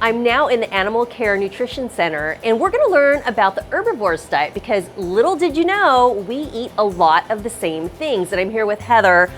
I'm now in the Animal Care Nutrition Center, and we're gonna learn about the herbivores diet because little did you know, we eat a lot of the same things. And I'm here with Heather,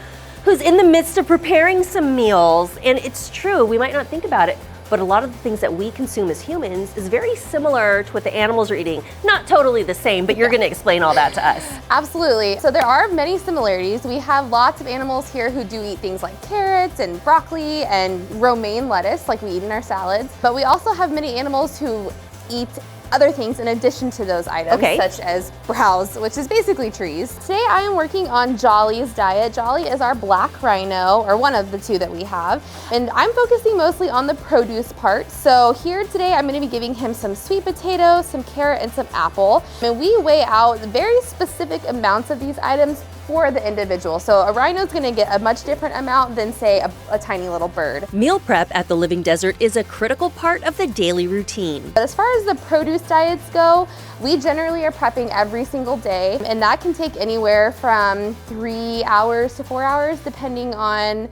who's in the midst of preparing some meals. And it's true, we might not think about it, but a lot of the things that we consume as humans is very similar to what the animals are eating. Not totally the same, but you're gonna explain all that to us. Absolutely. So there are many similarities. We have lots of animals here who do eat things like carrots and broccoli and romaine lettuce like we eat in our salads. But we also have many animals who eat other things in addition to those items, such as browse, which is basically trees. Today I am working on Jolly's diet. Jolly is our black rhino, or one of the two that we have. And I'm focusing mostly on the produce part. So here today I'm gonna be giving him some sweet potato, some carrot, and some apple. And we weigh out very specific amounts of these items for the individual. So a rhino is gonna get a much different amount than say a tiny little bird. Meal prep at the Living Desert is a critical part of the daily routine. But as far as the produce diets go, we generally are prepping every single day, and that can take anywhere from 3 hours to 4 hours, depending on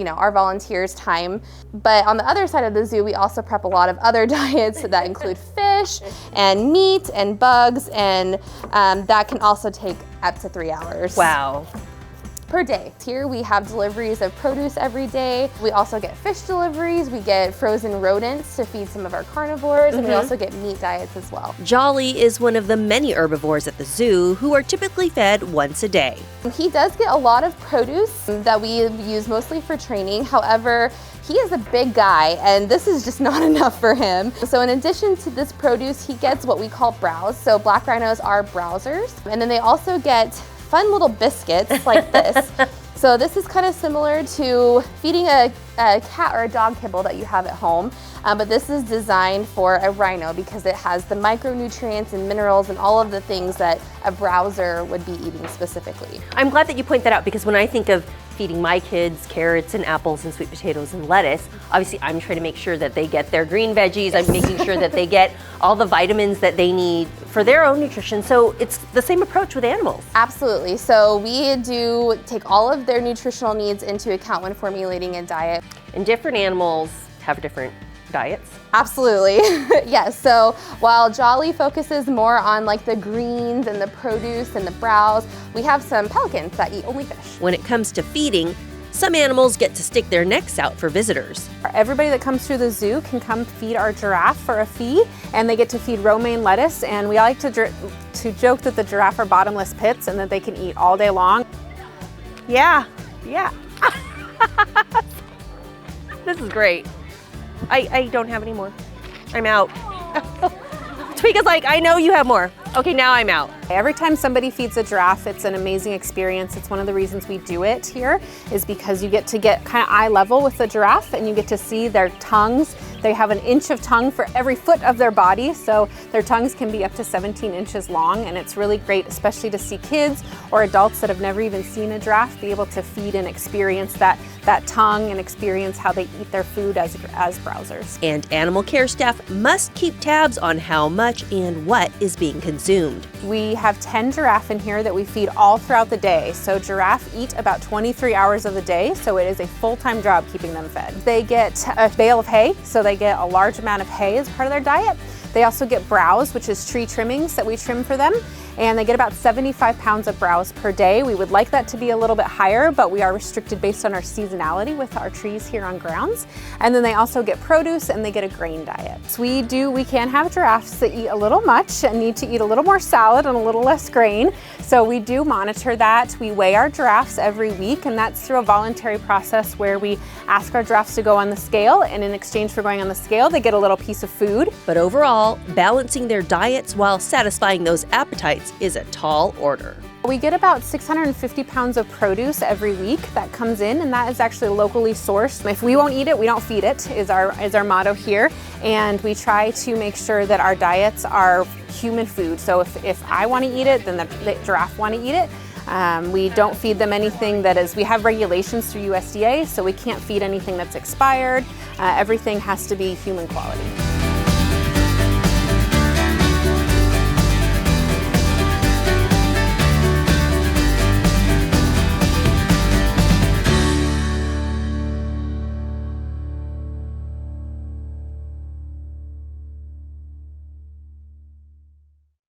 our volunteers' time. But on the other side of the zoo, we also prep a lot of other diets that include fish and meat and bugs, and that can also take up to 3 hours. Wow. Per day. Here we have deliveries of produce every day. We also get fish deliveries. We get frozen rodents to feed some of our carnivores, and we also get meat diets as well. Jolly is one of the many herbivores at the zoo who are typically fed once a day. He does get a lot of produce that we use mostly for training. However, he is a big guy, and this is just not enough for him. So in addition to this produce, he gets what we call browse. So black rhinos are browsers, and then they also get fun little biscuits like this. So this is kind of similar to feeding a cat or a dog kibble that you have at home, but this is designed for a rhino because it has the micronutrients and minerals and all of the things that a browser would be eating specifically. I'm glad that you point that out because when I think of feeding my kids carrots and apples and sweet potatoes and lettuce, obviously I'm trying to make sure that they get their green veggies. I'm making sure that they get all the vitamins that they need for their own nutrition. So it's the same approach with animals. Absolutely. So we do take all of their nutritional needs into account when formulating a diet. And different animals have different diets. Absolutely. Yes. So while Jolly focuses more on like the greens and the produce and the browse, we have some pelicans that eat only fish. When it comes to feeding, some animals get to stick their necks out for visitors. Everybody that comes through the zoo can come feed our giraffe for a fee, and they get to feed romaine lettuce. And we like to joke that the giraffe are bottomless pits and that they can eat all day long. Yeah. This is great. I don't have any more. I'm out. Tweeka's like, I know you have more. Okay, now I'm out. Every time somebody feeds a giraffe, it's an amazing experience. It's one of the reasons we do it here, is because you get kind of eye level with the giraffe and you get to see their tongues. They have an inch of tongue for every foot of their body, so their tongues can be up to 17 inches long, and it's really great, especially to see kids or adults that have never even seen a giraffe be able to feed and experience that tongue and experience how they eat their food as browsers. And animal care staff must keep tabs on how much and what is being consumed. We have 10 giraffe in here that we feed all throughout the day. So giraffe eat about 23 hours of the day, so it is a full-time job keeping them fed. They get a bale of hay, so they get a large amount of hay as part of their diet. They also get browse, which is tree trimmings that we trim for them, and they get about 75 pounds of browse per day. We would like that to be a little bit higher, but we are restricted based on our seasonality with our trees here on grounds. And then they also get produce and they get a grain diet. So we can have giraffes that eat a little much and need to eat a little more salad and a little less grain. So we do monitor that. We weigh our giraffes every week, and that's through a voluntary process where we ask our giraffes to go on the scale, and in exchange for going on the scale, they get a little piece of food. But overall, balancing their diets while satisfying those appetites is a tall order. We get about 650 pounds of produce every week that comes in, and that is actually locally sourced. If we won't eat it, we don't feed it, is our motto here. And we try to make sure that our diets are human food. So if I want to eat it, then the giraffe want to eat it. We don't feed them anything we have regulations through USDA, so we can't feed anything that's expired. Everything has to be human quality.